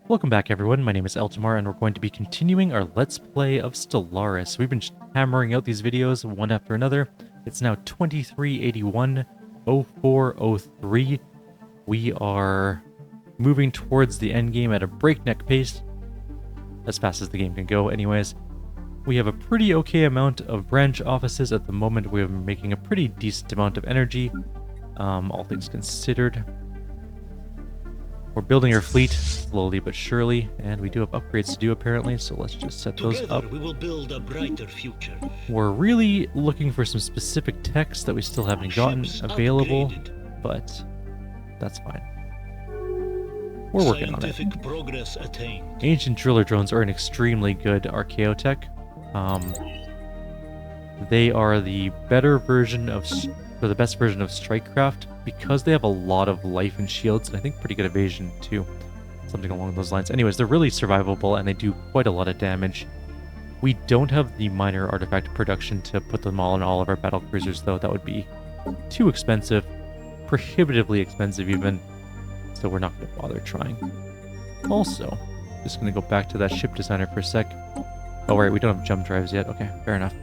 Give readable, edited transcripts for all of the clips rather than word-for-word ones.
Welcome back everyone, my name is Eltamar and we're going to be continuing our Let's Play of Stellaris. We've been hammering out these videos one after another. It's now 2381-0403. We are moving towards the end game at a breakneck pace, as fast as the game can go anyways. We have a pretty okay amount of branch offices at the moment. We're making a pretty decent amount of energy, all things considered. We're building our fleet slowly but surely, and we do have upgrades to do apparently, so let's just set those up. We will build a brighter future. We're really looking for some specific techs that we still haven't gotten available, but that's fine. We're working on it. Scientific progress attained. Ancient driller drones are an extremely good archaeotech. They are the better version of, or the best version of Strikecraft, because they have a lot of life and shields, and I think pretty good evasion too. Something along those lines. Anyways, they're really survivable, and they do quite a lot of damage. We don't have the minor artifact production to put them all in all of our battle cruisers, though. That would be too expensive. Prohibitively expensive, even. So we're not going to bother trying. Also, just going to go back to that ship designer for a sec. Oh, right, we don't have jump drives yet. Okay, fair enough.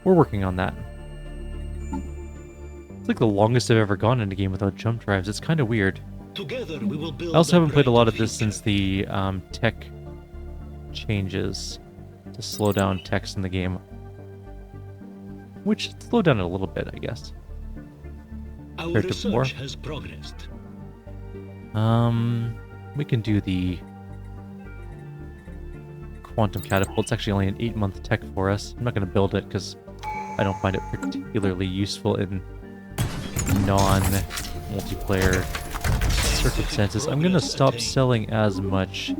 We're working on that. It's like the longest I've ever gone in a game without jump drives. It's kind of weird. Together we will build I also haven't played a lot of brighter this since the tech changes to slow down text in the game. Which slowed down a little bit, I guess. Our compared to before. research has progressed. We can do the quantum catapult. It's actually only an 8-month tech for us. I'm not going to build it because I don't find it particularly useful in non-multiplayer circumstances. I'm going to stop selling as much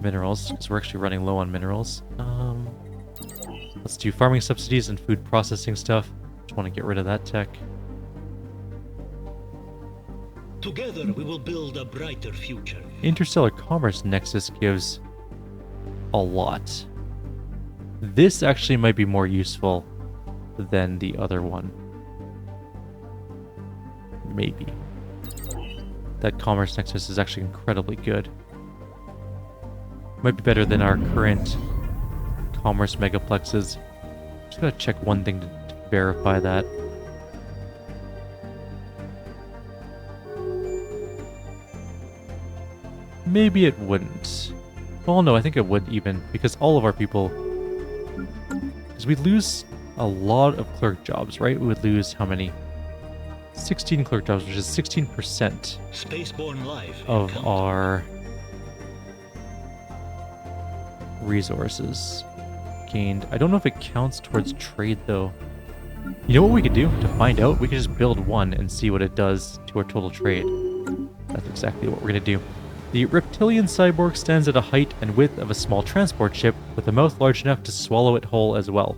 minerals because we're actually running low on minerals. Let's do farming subsidies and food processing stuff. Just want to get rid of that tech. Together we will build a brighter future. Interstellar Commerce Nexus gives a lot. This actually might be more useful than the other one. Maybe. That Commerce Nexus is actually incredibly good. Might be better than our current Commerce Megaplexes. Just gotta check one thing to verify that. Maybe it wouldn't. Well, no, I think it would even, because all of our people... Because we'd lose a lot of clerk jobs, right? We would lose how many? 16 clerk jobs, which is 16% Spaceborne life of encountered. our resources gained. I don't know if it counts towards trade, though. You know what we could do to find out? We could just build one and see what it does to our total trade. That's exactly what we're going to do. The reptilian cyborg stands at a height and width of a small transport ship with a mouth large enough to swallow it whole as well.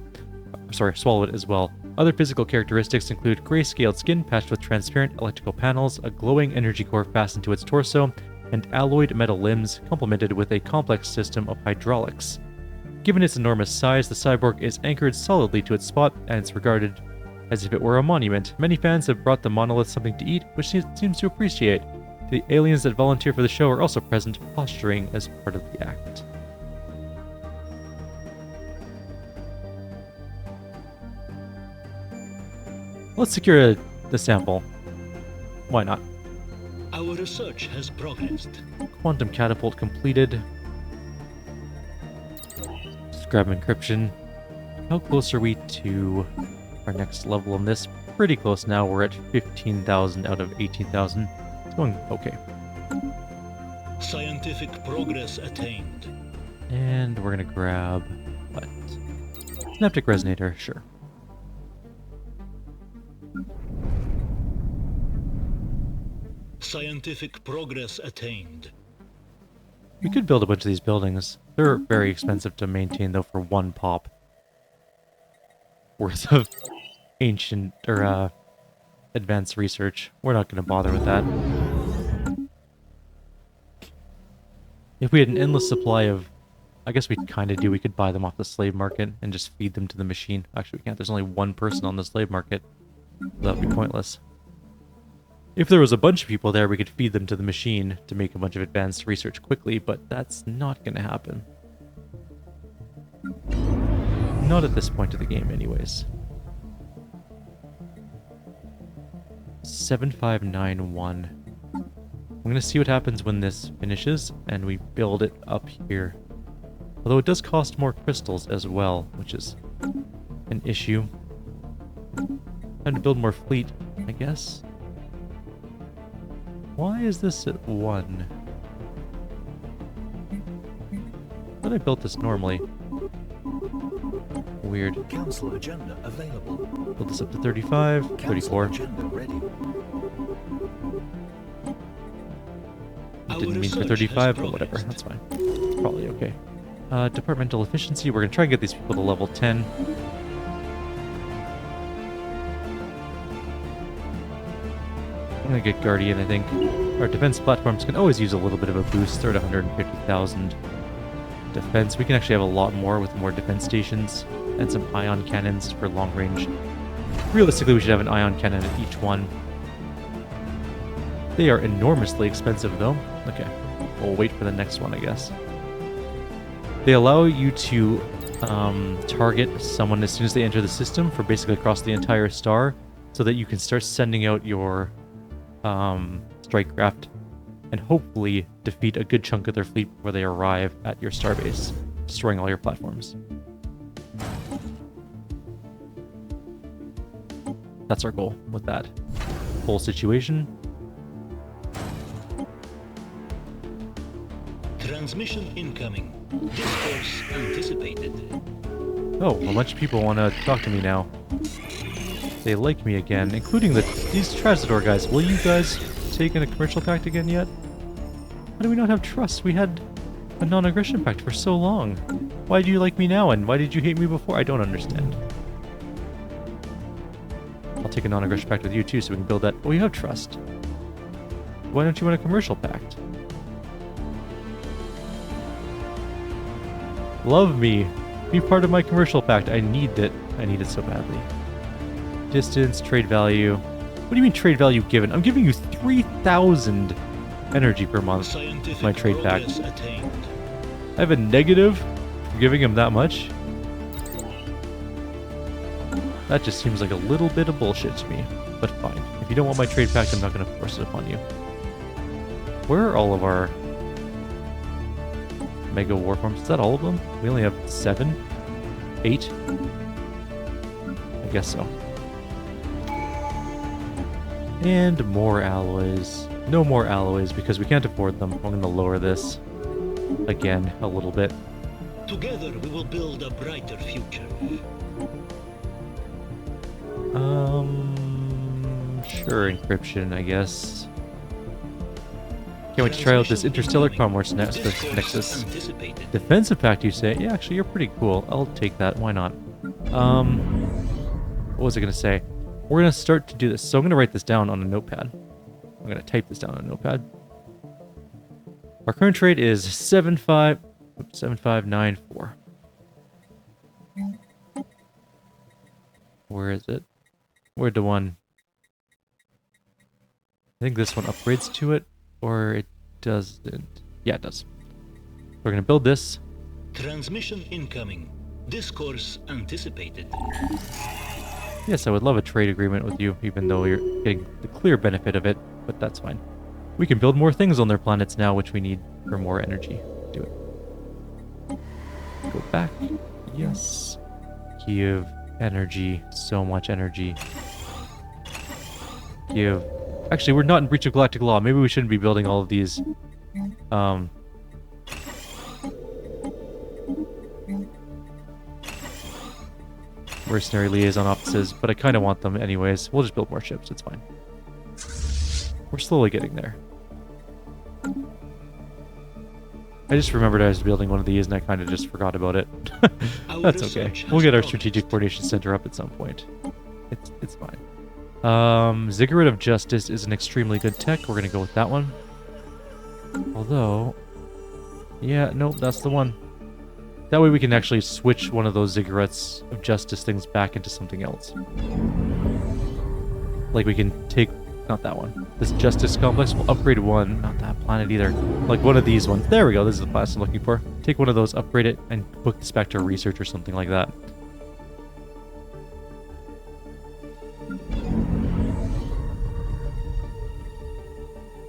Swallow it as well. Other physical characteristics include gray-scaled skin patched with transparent electrical panels, a glowing energy core fastened to its torso, and alloyed metal limbs complemented with a complex system of hydraulics. Given its enormous size, the cyborg is anchored solidly to its spot, and it's regarded as if it were a monument. Many fans have brought the monolith something to eat, which it seems to appreciate. The aliens that volunteer for the show are also present, posturing as part of the act. Let's secure the sample. Why not? Our research has progressed. Quantum catapult completed. Just grab encryption. How close are we to our next level on this? Pretty close now. We're at 15,000 out of 18,000. It's going okay. Scientific progress attained. And we're gonna grab what? Synaptic resonator, sure. Scientific progress attained. We could build a bunch of these buildings. They're very expensive to maintain, though, for one pop worth of ancient or advanced research. We're not going to bother with that. If we had an endless supply of... I guess we kind of do. We could buy them off the slave market and just feed them to the machine. Actually, we can't. There's only one person on the slave market. That would be pointless. If there was a bunch of people there, we could feed them to the machine to make a bunch of advanced research quickly, but that's not going to happen. Not at this point of the game, anyways. 7591. I'm going to see what happens when this finishes and we build it up here. Although it does cost more crystals as well, which is an issue. Time to build more fleet, I guess. Why is this at 1? I thought I built this normally. Weird. Council agenda available. Build this up to 35, Council 34. agenda ready. Didn't mean for 35, but whatever, that's fine. It's probably okay. Departmental efficiency, we're gonna try and get these people to level 10. I'm gonna get Guardian, I think. Our defense platforms can always use a little bit of a boost. They're at 150,000 defense. We can actually have a lot more with more defense stations and some ion cannons for long range. Realistically, we should have an ion cannon at each one. They are enormously expensive, though. Okay, we'll wait for the next one, I guess. They allow you to target someone as soon as they enter the system for basically across the entire star, so that you can start sending out your strike craft and hopefully defeat a good chunk of their fleet before they arrive at your starbase, destroying all your platforms. That's our goal with that whole situation. Transmission incoming. Discourse anticipated. Oh, a bunch of people want to talk to me now. They like me again, including these Trazador guys. Will you guys take in a commercial pact again yet? Why do we not have trust? We had a non-aggression pact for so long. Why do you like me now, and why did you hate me before? I don't understand. I'll take a non-aggression pact with you too, so we can build that. Oh, you have trust. Why don't you want a commercial pact? Love me. Be part of my commercial pact. I need it. I need it so badly. Distance, trade value. What do you mean trade value given? I'm giving you 3,000 energy per month. My trade pact. Attained. I have a negative for giving him that much. That just seems like a little bit of bullshit to me. But fine. If you don't want my trade pact, I'm not going to force it upon you. Where are all of our Mega Warforms? Is that all of them? We only have 7? 8? I guess so. And more alloys. No more alloys because we can't afford them. I'm going to lower this again a little bit. Together we will build a brighter future. Sure, encryption, I guess. Can't wait to try out this interstellar commerce nexus. Defensive pact, you say? Yeah, actually, you're pretty cool. I'll take that. Why not? What was I going to say? We're going to start to do this. So I'm going to write this down on a notepad. I'm going to type this down on a notepad. Our current trade is 7594. Where is it? Where'd the one? I think this one upgrades to it, or it doesn't. Yeah, it does. We're going to build this. Transmission incoming. Discourse anticipated. Yes, I would love a trade agreement with you, even though you're getting the clear benefit of it, but that's fine. We can build more things on their planets now, which we need for more energy. Do it. Go back. Yes. Give energy. So much energy. Give. Actually, we're not in breach of galactic law. Maybe we shouldn't be building all of these. Mercenary liaison offices, but I kind of want them anyways. We'll just build more ships. It's fine. We're slowly getting there. I just remembered I was building one of these and I kind of just forgot about it. That's okay. We'll get our strategic coordination center up at some point. It's fine. Ziggurat of Justice is an extremely good tech. We're going to go with that one. Although, yeah, nope, that's the one. That way we can actually switch one of those Ziggurats of Justice things back into something else. Like we can take not that one. This Justice Complex will upgrade one. Not that planet either. Like one of these ones. There we go. This is the planet I'm looking for. Take one of those, upgrade it, and book this back to research or something like that.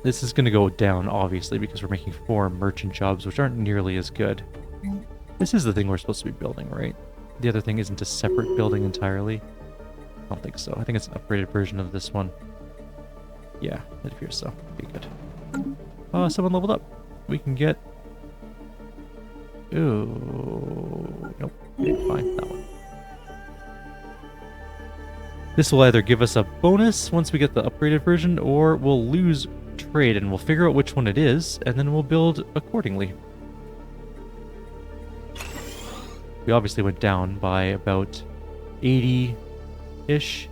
This is going to go down, obviously, because we're making 4 merchant jobs, which aren't nearly as good. This is the thing we're supposed to be building, right? The other thing isn't a separate building entirely. I don't think so. I think it's an upgraded version of this one. Yeah, it appears so. Okay, good. Someone leveled up. We can get... Ooh... Nope. Okay, fine. That one. This will either give us a bonus once we get the upgraded version, or we'll lose trade, and we'll figure out which one it is, and then we'll build accordingly. We obviously went down by about 80-ish.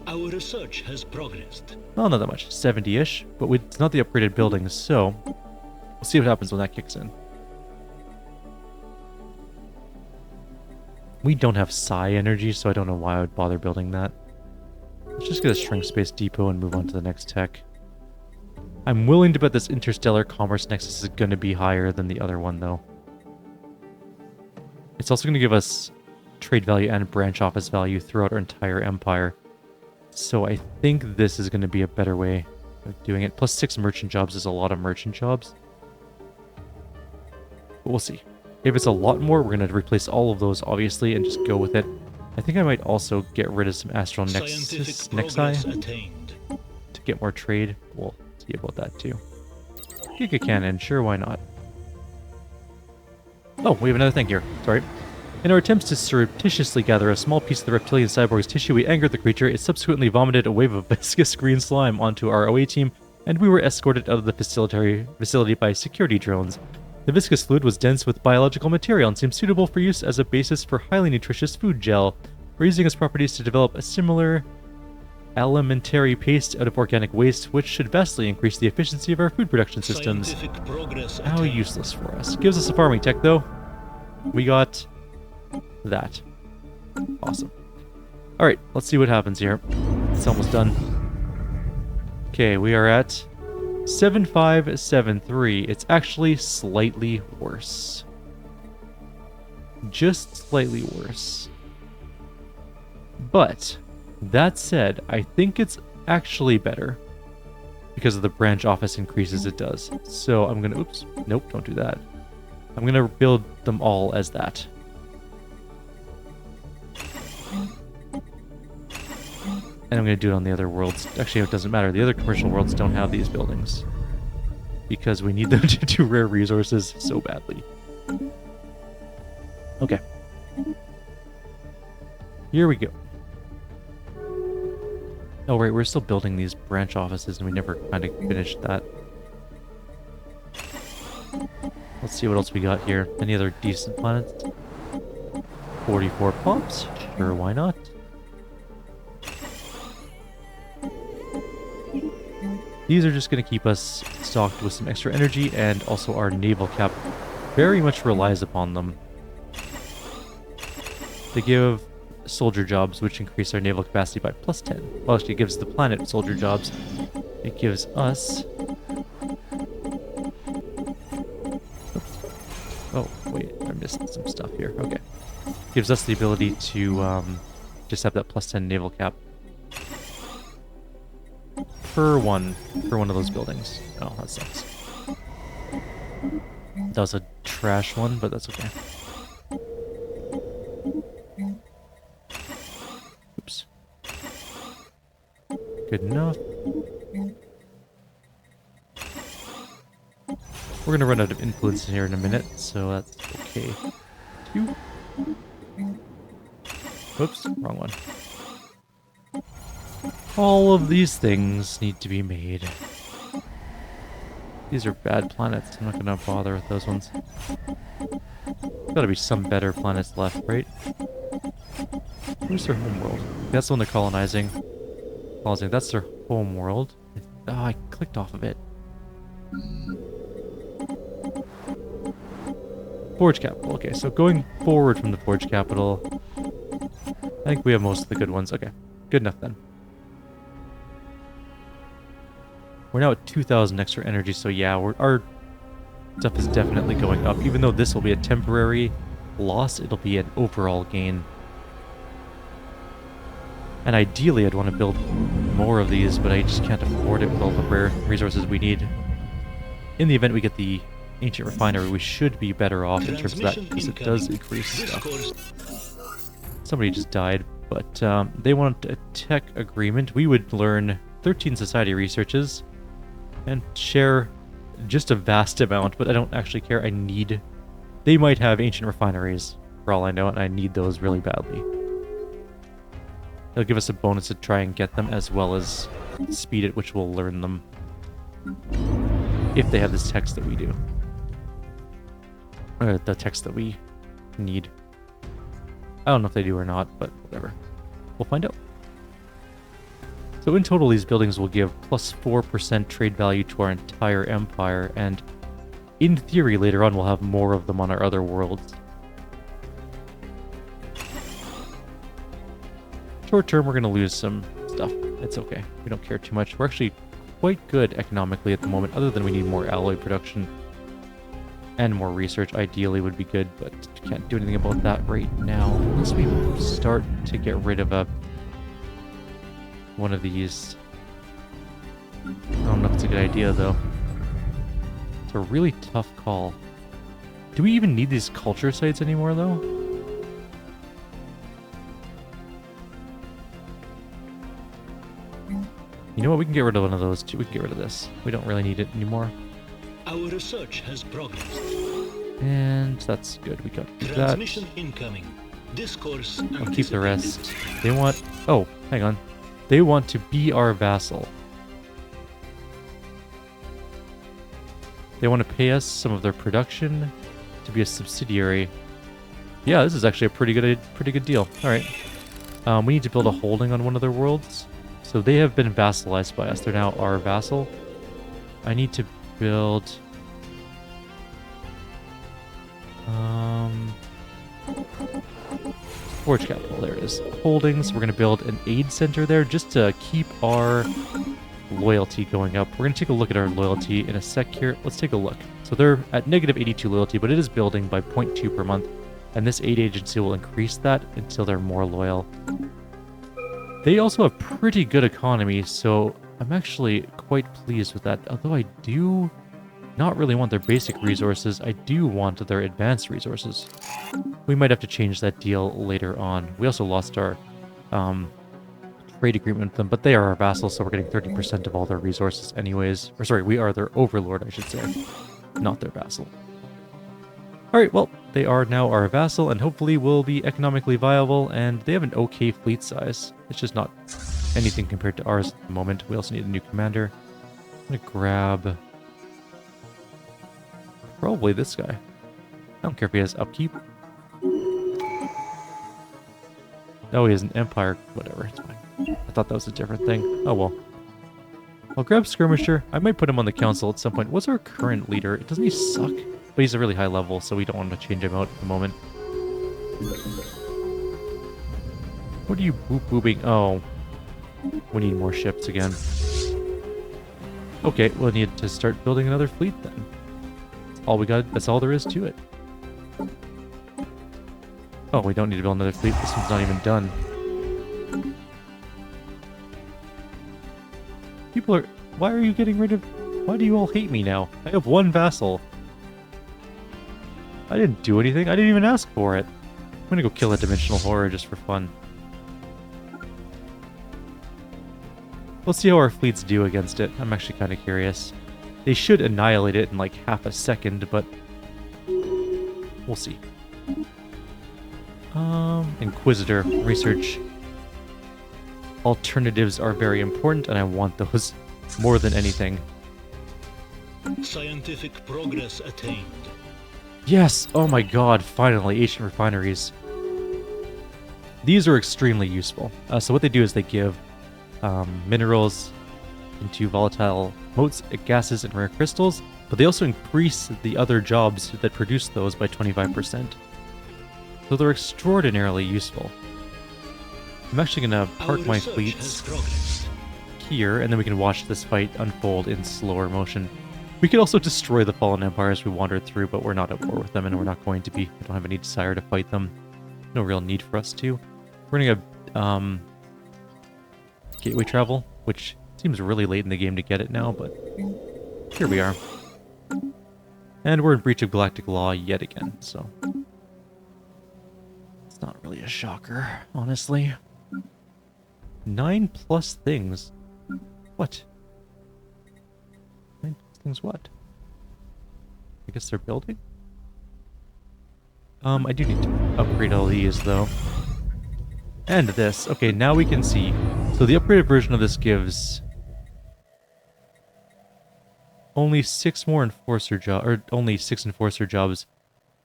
Our research has progressed. Well, not that much. 70-ish. But it's not the upgraded buildings, so we'll see what happens when that kicks in. We don't have psi energy, so I don't know why I would bother building that. Let's just get a shrink space depot and move on to the next tech. I'm willing to bet this interstellar commerce nexus is going to be higher than the other one, though. It's also going to give us trade value and branch office value throughout our entire empire. So I think this is going to be a better way of doing it. Plus 6 merchant jobs is a lot of merchant jobs. But we'll see. If it's a lot more, we're going to replace all of those, obviously, and just go with it. I think I might also get rid of some Astral Nexi to get more trade. We'll see about that, too. Giga Cannon, sure, why not? Oh, we have another thing here. Sorry. In our attempts to surreptitiously gather a small piece of the reptilian cyborg's tissue, we angered the creature. It subsequently vomited a wave of viscous green slime onto our OA team, and we were escorted out of the facility by security drones. The viscous fluid was dense with biological material and seemed suitable for use as a basis for highly nutritious food gel. We're using its properties to develop a similar alimentary paste out of organic waste, which should vastly increase the efficiency of our food production systems. How useless for us. Gives us a farming tech, though. We got that. Awesome. Alright, let's see what happens here. It's almost done. Okay, we are at 7573. It's actually slightly worse. Just slightly worse. But that said, I think it's actually better because of the branch office increases it does. So I'm gonna, oops, nope, don't do that. I'm gonna build them all as that. And I'm gonna do it on the other worlds. Actually, it doesn't matter. The other commercial worlds don't have these buildings because we need them to do rare resources so badly. Okay. Here we go. Oh, right, we're still building these branch offices, and we never kind of finished that. Let's see what else we got here. Any other decent planets? 44 pops? Sure, why not? These are just going to keep us stocked with some extra energy, and also our naval cap very much relies upon them. They give soldier jobs, which increase our naval capacity by plus 10. Well, actually, it gives the planet soldier jobs. It gives us... Oh, wait, I missed some stuff here. Okay. Gives us the ability to just have that plus 10 naval cap. Per one of those buildings. Oh, that sucks. That was a trash one, but that's okay. Oops. Good enough. We're gonna run out of influence here in a minute, so that's okay. 2. Whoops, wrong one. All of these things need to be made. These are bad planets. I'm not gonna bother with those ones. Gotta be some better planets left, right? Where's their home world? That's the one they're colonizing. That's their home world. Oh, I clicked off of it. Forge capital. Okay, so going forward from the Forge capital, I think we have most of the good ones. Okay, good enough then. We're now at 2,000 extra energy, so yeah, our stuff is definitely going up. Even though this will be a temporary loss, it'll be an overall gain. And ideally, I'd want to build more of these, but I just can't afford it with all the rare resources we need. In the event we get the ancient refinery, we should be better off in terms of that, because it does increase stuff. Somebody just died, but they want a tech agreement. We would learn 13 society researches and share just a vast amount, but I don't actually care. I need... They might have ancient refineries, for all I know, and I need those really badly. They'll give us a bonus to try and get them, as well as speed at which we'll learn them. If they have this text that we do. Or the text that we need. I don't know if they do or not, but whatever. We'll find out. So in total, these buildings will give plus 4% trade value to our entire empire, and in theory, later on, we'll have more of them on our other worlds. Short term, we're going to lose some stuff. It's okay. We don't care too much. We're actually quite good economically at the moment, other than we need more alloy production. And more research, ideally, would be good, but can't do anything about that right now. Unless we start to get rid of one of these. I don't know if it's a good idea, though. It's a really tough call. Do we even need these culture sites anymore, though? You know what? We can get rid of one of those, too. We can get rid of this. We don't really need it anymore. Our research has progressed. And that's good. We got that. Transmission incoming. Discourse I'll keep the rest. They want... Oh, hang on. They want to be our vassal. They want to pay us some of their production to be a subsidiary. Yeah, this is actually a pretty good deal. All right. We need to build a holding on one of their worlds. So they have been vassalized by us. They're now our vassal. I need to build... Forge capital, there it is. Holdings, we're going to build an aid center there just to keep our loyalty going up. We're going to take a look at our loyalty in a sec here. Let's take a look. So they're at negative 82 loyalty, but it is building by 0.2 per month. And this aid agency will increase that until they're more loyal. They also have pretty good economy, so I'm actually quite pleased with that. Although I do not really want their basic resources, I do want their advanced resources. We might have to change that deal later on. We also lost our trade agreement with them, but they are our vassals, so we're getting 30% of all their resources anyways. Or sorry, we are their overlord, I should say, not their vassal. Alright, well, they are now our vassal, and hopefully will be economically viable, and they have an okay fleet size. It's just not anything compared to ours at the moment. We also need a new commander. I'm going to grab... probably this guy. I don't care if he has upkeep. Oh, he has an empire. Whatever, it's fine. I thought that was a different thing. Oh well. I'll grab Skirmisher. I might put him on the council at some point. What's our current leader? Doesn't he suck? But he's a really high level, so we don't want to change him out at the moment. What are you boop-booping? Oh. We need more ships again. Okay, we'll need to start building another fleet then. All we got, that's all there is to it. Oh, we don't need to build another fleet. This one's not even done. People are... Why are you getting rid of... Why do you all hate me now? I have one vassal. I didn't do anything. I didn't even ask for it. I'm gonna go kill a dimensional horror just for fun. We'll see how our fleets do against it. I'm actually kind of curious. They should annihilate it in like half a second, but we'll see. Inquisitor research. Alternatives are very important, and I want those more than anything. Scientific progress attained. Yes! Oh my god, finally, ancient refineries. These are extremely useful. So what they do is they give minerals into volatile motes, gases, and rare crystals, but they also increase the other jobs that produce those by 25%. So they're extraordinarily useful. I'm actually going to park my fleets here, and then we can watch this fight unfold in slower motion. We could also destroy the Fallen Empire as we wandered through, but we're not at war with them, and we're not going to be. We don't have any desire to fight them. No real need for us to. We're going to gateway travel, which seems really late in the game to get it now, but here we are. And we're in breach of galactic law yet again, so it's not really a shocker, honestly. 9+ things. What? 9+ things what? I guess they're building? I do need to upgrade all these, though. And this. Okay, now we can see. So the upgraded version of this gives only 6 more enforcer jobs, or only 6 enforcer jobs,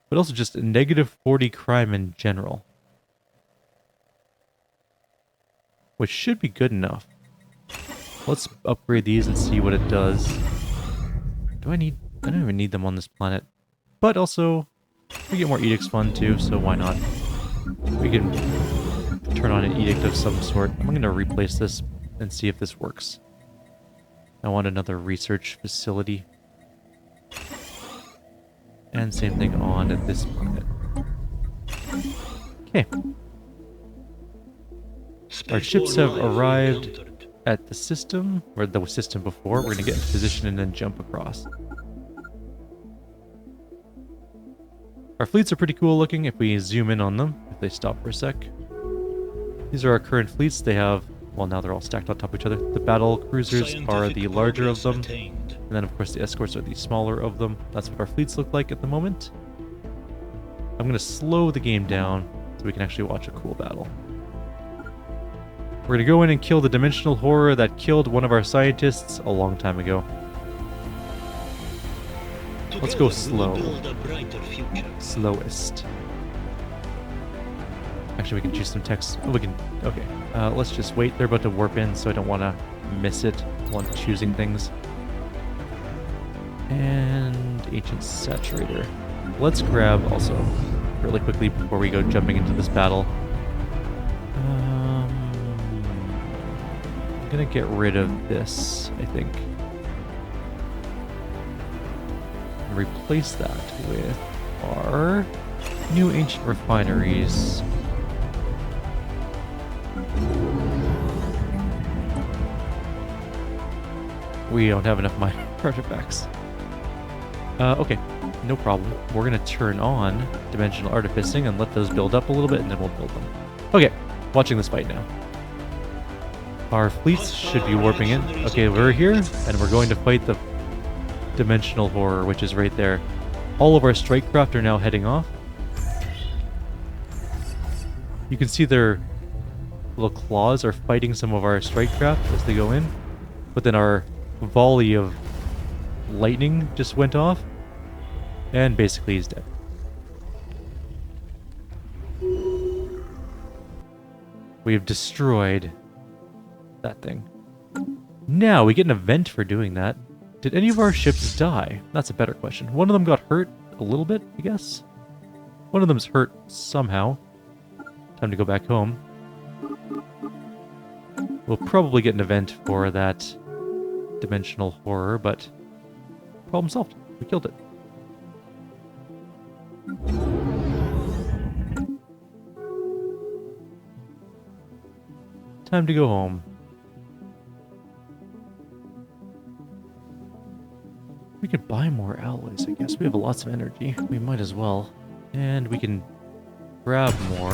but also just a -40 crime in general. Which should be good enough. Let's upgrade these and see what it does. I don't even need them on this planet. But also, we get more edicts fun too, so why not? We can turn on an edict of some sort. I'm going to replace this and see if this works. I want another research facility. And same thing on at this planet. Okay. Our ships have arrived at the system, or the system before. We're going to get into position and then jump across. Our fleets are pretty cool looking if we zoom in on them, if they stop for a sec. These are our current fleets. They have, well, now they're all stacked on top of each other. The battle cruisers are the larger of them, and then of course the escorts are the smaller of them. That's what our fleets look like at the moment. I'm going to slow the game down so we can actually watch a cool battle. We're going to go in and kill the dimensional horror that killed one of our scientists a long time ago. Let's go slow. Slowest. Actually, we can choose some text. Oh, we can... Okay. Let's just wait. They're about to warp in, so I don't want to miss it while choosing things. And Ancient Saturator. Let's grab also, really quickly before we go jumping into this battle. I'm going to get rid of this, I think. Replace that with our new ancient refineries. We don't have enough mining artifacts. Okay, no problem. We're going to turn on dimensional artificing and let those build up a little bit, and then we'll build them. Okay, watching this fight now. Our fleets should be warping in. Okay, we're here, and we're going to fight the dimensional horror, which is right there. All of our strike craft are now heading off. You can see their little claws are fighting some of our strike craft as they go in. But then our volley of lightning just went off. And basically he's dead. We've destroyed that thing. Now we get an event for doing that. Did any of our ships die? That's a better question. One of them got hurt a little bit, I guess. One of them's hurt somehow. Time to go back home. We'll probably get an event for that dimensional horror, but problem solved. We killed it. Time to go home. We could buy more alloys, I guess. We have lots of energy. We might as well. And we can grab more.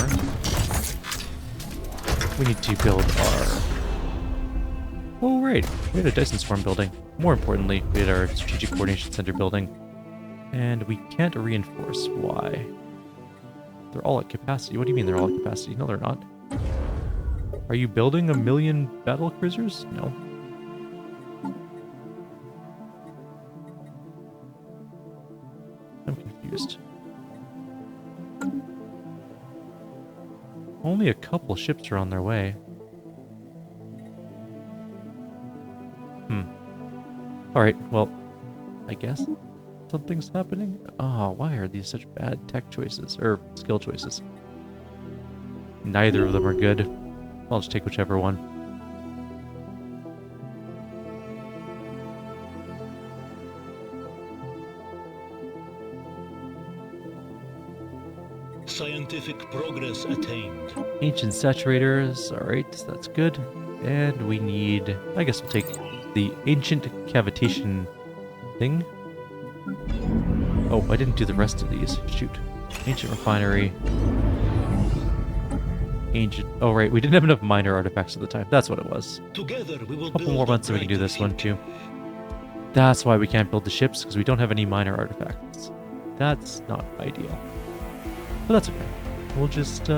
We need to build our... Oh, right. We had a Dyson Swarm building. More importantly, we had our Strategic Coordination Center building. And we can't reinforce. Why? They're all at capacity. What do you mean they're all at capacity? No, they're not. Are you building 1 million battle cruisers? No. I'm confused. Only a couple ships are on their way. Alright, well, I guess something's happening? Oh, why are these such bad tech choices? Or skill choices? Neither of them are good. I'll just take whichever one. Scientific progress attained. Ancient saturators. Alright, that's good. And we need... I guess we'll take the ancient cavitation thing. Oh, I didn't do the rest of these. Shoot. Ancient refinery. Ancient... Oh, right. We didn't have enough minor artifacts at the time. That's what it was. Together we will A couple build more a months and we can do brighter this one future. too. That's why we can't build the ships, because we don't have any minor artifacts. That's not ideal. But that's okay. We'll just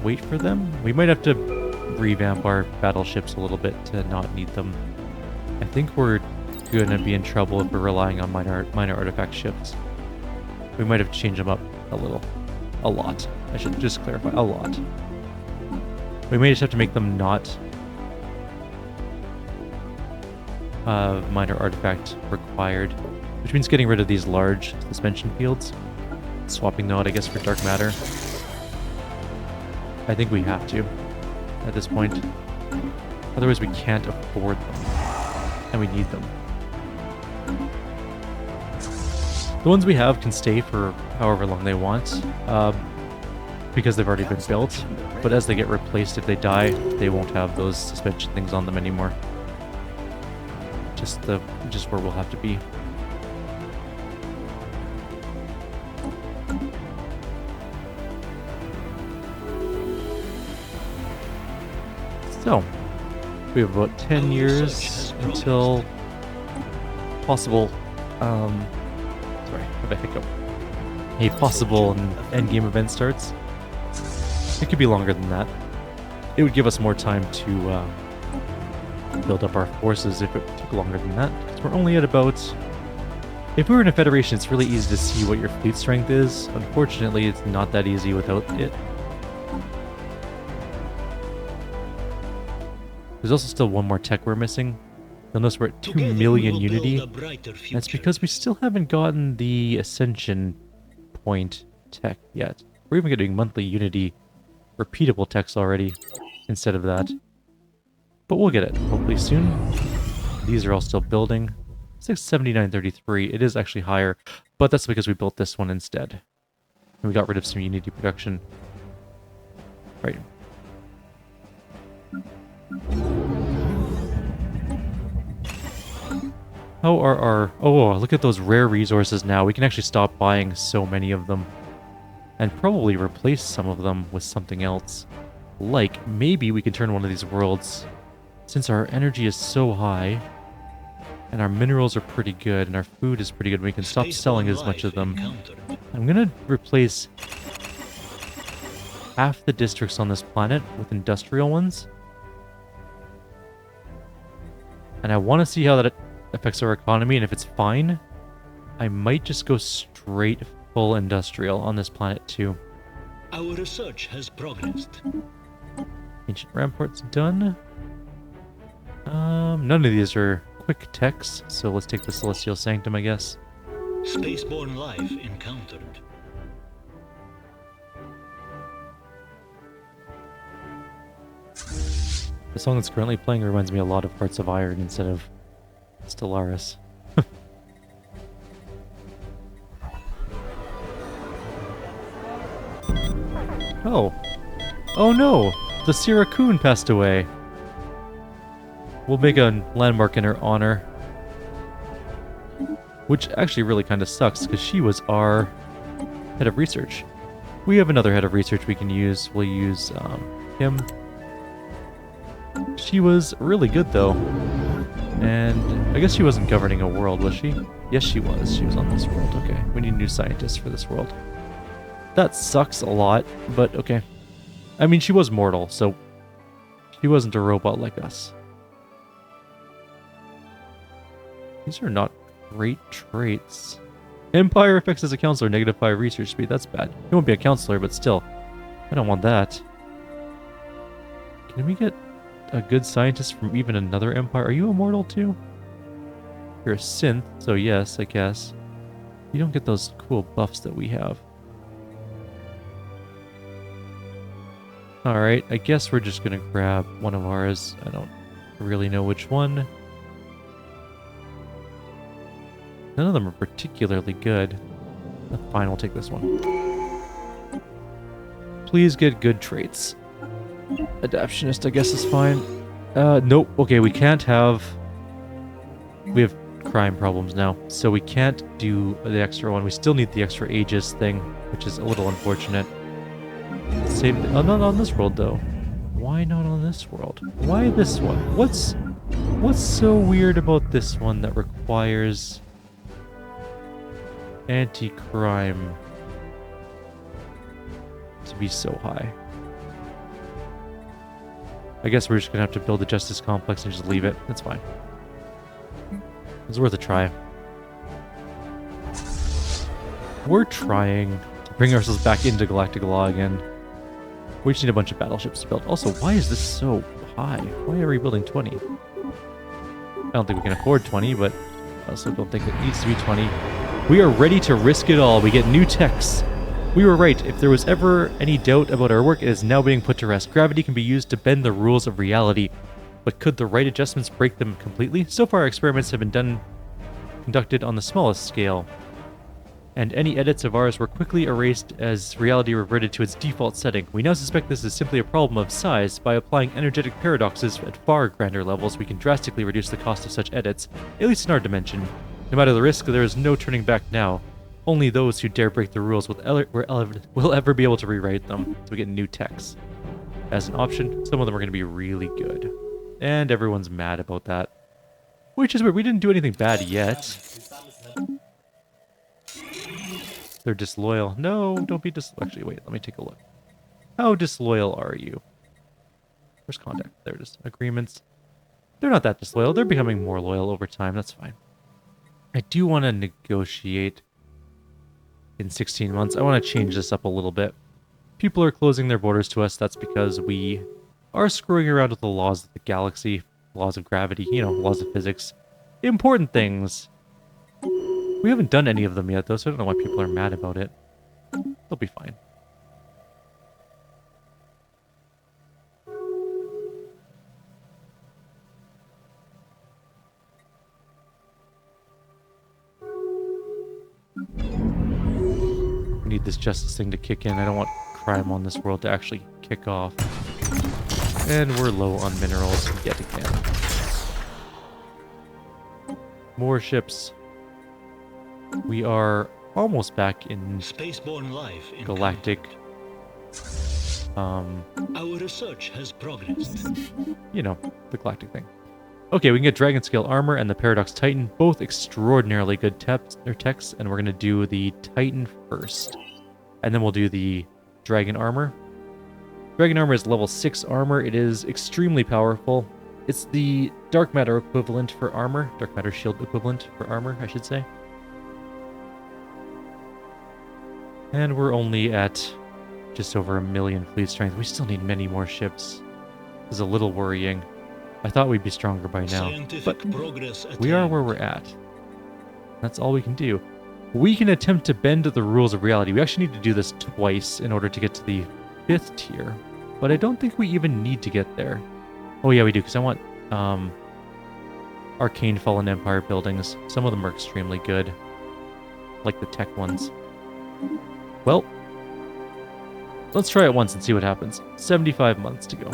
wait for them. We might have to revamp our battleships a little bit to not need them. I think we're gonna be in trouble if we're relying on minor artifact ships. We might have to change them up a little. A lot. I should just clarify. A lot. We may just have to make them not minor artifact required, which means getting rid of these large suspension fields, swapping them out, I guess, for dark matter. I think we have to at this point. Otherwise, we can't afford them, and we need them. The ones we have can stay for however long they want, because they've already been built. But as they get replaced, if they die, they won't have those suspension things on them anymore. Just where we'll have to be. So, we have about 10 years until possible, sorry, I have a hiccup. A possible endgame event starts. It could be longer than that. It would give us more time to build up our forces if it took longer than that, because we're only at about... If we were in a federation, it's really easy to see what your fleet strength is. Unfortunately, it's not that easy without it. There's also still one more tech we're missing. You'll notice we're at 2 Together we million will unity. build a brighter That's future. because we still haven't gotten the Ascension point tech yet. We're even getting monthly unity repeatable techs already instead of that. But we'll get it, hopefully soon. These are all still building. 679.33, it is actually higher, but that's because we built this one instead. And we got rid of some Unity production. Right. How are our... Oh, look at those rare resources now. We can actually stop buying so many of them. And probably replace some of them with something else. Like, maybe we can turn one of these worlds... Since our energy is so high, and our minerals are pretty good, and our food is pretty good, we can stop selling as much of them. I'm gonna replace half the districts on this planet with industrial ones. And I want to see how that affects our economy, and if it's fine, I might just go straight full industrial on this planet too. Our research has progressed. Ancient ramparts done. None of these are quick techs, so let's take the Celestial Sanctum, I guess. Spaceborne life encountered. The song that's currently playing reminds me a lot of Hearts of Iron instead of Stellaris. Oh. Oh no! The Siracoon passed away. We'll make a landmark in her honor. Which actually really kind of sucks, because she was our head of research. We have another head of research we can use. We'll use him. She was really good, though. And I guess she wasn't governing a world, was she? Yes, she was. She was on this world. Okay, we need new scientists for this world. That sucks a lot, but okay. I mean, she was mortal, so she wasn't a robot like us. These are not great traits. Empire effects as a counselor, -5 research speed. That's bad. He won't be a counselor, but still. I don't want that. Can we get a good scientist from even another empire? Are you immortal too? You're a synth, so yes, I guess. You don't get those cool buffs that we have. Alright, I guess we're just gonna grab one of ours. I don't really know which one. None of them are particularly good. Fine, we'll take this one. Please get good traits. Adaptionist, I guess, is fine. Nope. Okay, we can't have... We have crime problems now, so we can't do the extra one. We still need the extra Aegis thing, which is a little unfortunate. Same... Oh, not on this world, though. Why not on this world? Why this one? What's so weird about this one that requires anti-crime to be so high? I guess we're just gonna have to build a justice complex and just leave it. That's fine. It's worth a try. We're trying to bring ourselves back into Galactic Law again. We just need a bunch of battleships to build. Also, why is this so high? Why are we building 20? I don't think we can afford 20, but I also don't think it needs to be 20. We are ready to risk it all. We get new techs. We were right. If there was ever any doubt about our work, it is now being put to rest. Gravity can be used to bend the rules of reality, but could the right adjustments break them completely? So far, experiments have been conducted on the smallest scale, and any edits of ours were quickly erased as reality reverted to its default setting. We now suspect this is simply a problem of size. By applying energetic paradoxes at far grander levels, we can drastically reduce the cost of such edits, at least in our dimension. No matter the risk, there is no turning back now. Only those who dare break the rules will ever be able to rewrite them. So we get new techs. As an option, some of them are going to be really good. And everyone's mad about that. Which is weird. We didn't do anything bad yet. They're disloyal. No, don't be disloyal. Actually, wait. Let me take a look. How disloyal are you? Where's contact? There it is. Agreements. They're not that disloyal. They're becoming more loyal over time. That's fine. I do want to negotiate in 16 months. I want to change this up a little bit. People are closing their borders to us. That's because we are screwing around with the laws of the galaxy, laws of gravity, you know, laws of physics. Important things. We haven't done any of them yet, though, so I don't know why people are mad about it. They'll be fine. We need this justice thing to kick in. I don't want crime on this world to actually kick off. And we're low on minerals yet again. More ships. We are almost back in Spaceborne life in galactic. Our research has progressed. You know, the galactic thing. Okay, we can get Dragon Scale Armor and the Paradox Titan, both extraordinarily good techs, and we're going to do the Titan first. And then we'll do the Dragon Armor. Dragon Armor is level 6 armor. It is extremely powerful. It's the Dark Matter equivalent for armor. Dark Matter Shield equivalent for armor, I should say. And we're only at just over 1 million fleet strength. We still need many more ships. This is a little worrying. I thought we'd be stronger by now, but we are where we're at. That's all we can do. We can attempt to bend the rules of reality. We actually need to do this twice in order to get to the 5th tier, but I don't think we even need to get there. Oh yeah, we do, because I want Arcane Fallen Empire buildings. Some of them are extremely good, like the tech ones. Well, let's try it once and see what happens. 75 months to go.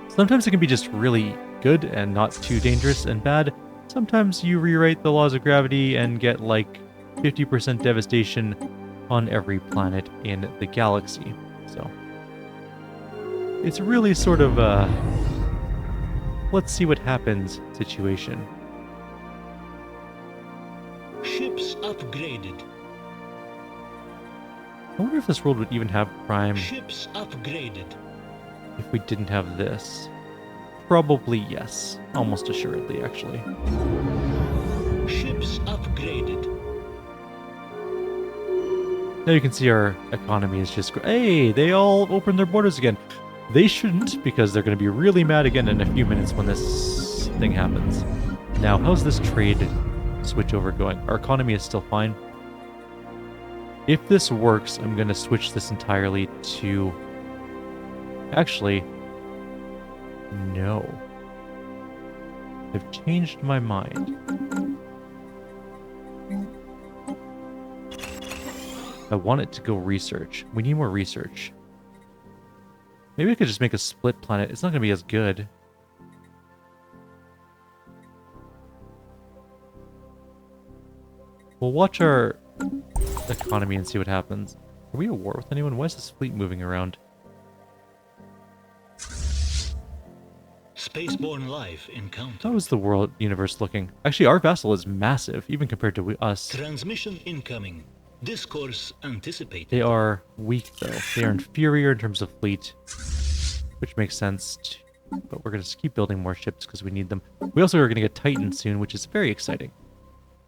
Sometimes it can be just really good and not too dangerous and bad. Sometimes you rewrite the laws of gravity and get like 50% devastation on every planet in the galaxy. So it's really sort of a let's see what happens situation. Ships upgraded. I wonder if this world would even have crime Ships upgraded. if we didn't have this. Probably yes. Almost assuredly, actually. Ships upgraded. Now you can see our economy is just... Hey, they all opened their borders again. They shouldn't, because they're going to be really mad again in a few minutes when this thing happens. Now, how's this trade switch over going? Our economy is still fine. If this works, I'm going to switch this entirely to... Actually, no. I've changed my mind. I want it to go research. We need more research. Maybe I could just make a split planet. It's not going to be as good. We'll watch our economy and see what happens. Are we at war with anyone? Why is this fleet moving around? Spaceborne life encounter. How is the world universe looking? Actually, our vassal is massive, even compared to us. Transmission incoming. Discourse anticipated. They are weak, though. They are inferior in terms of fleet, which makes sense. But we're going to keep building more ships because we need them. We also are going to get Titan soon, which is very exciting.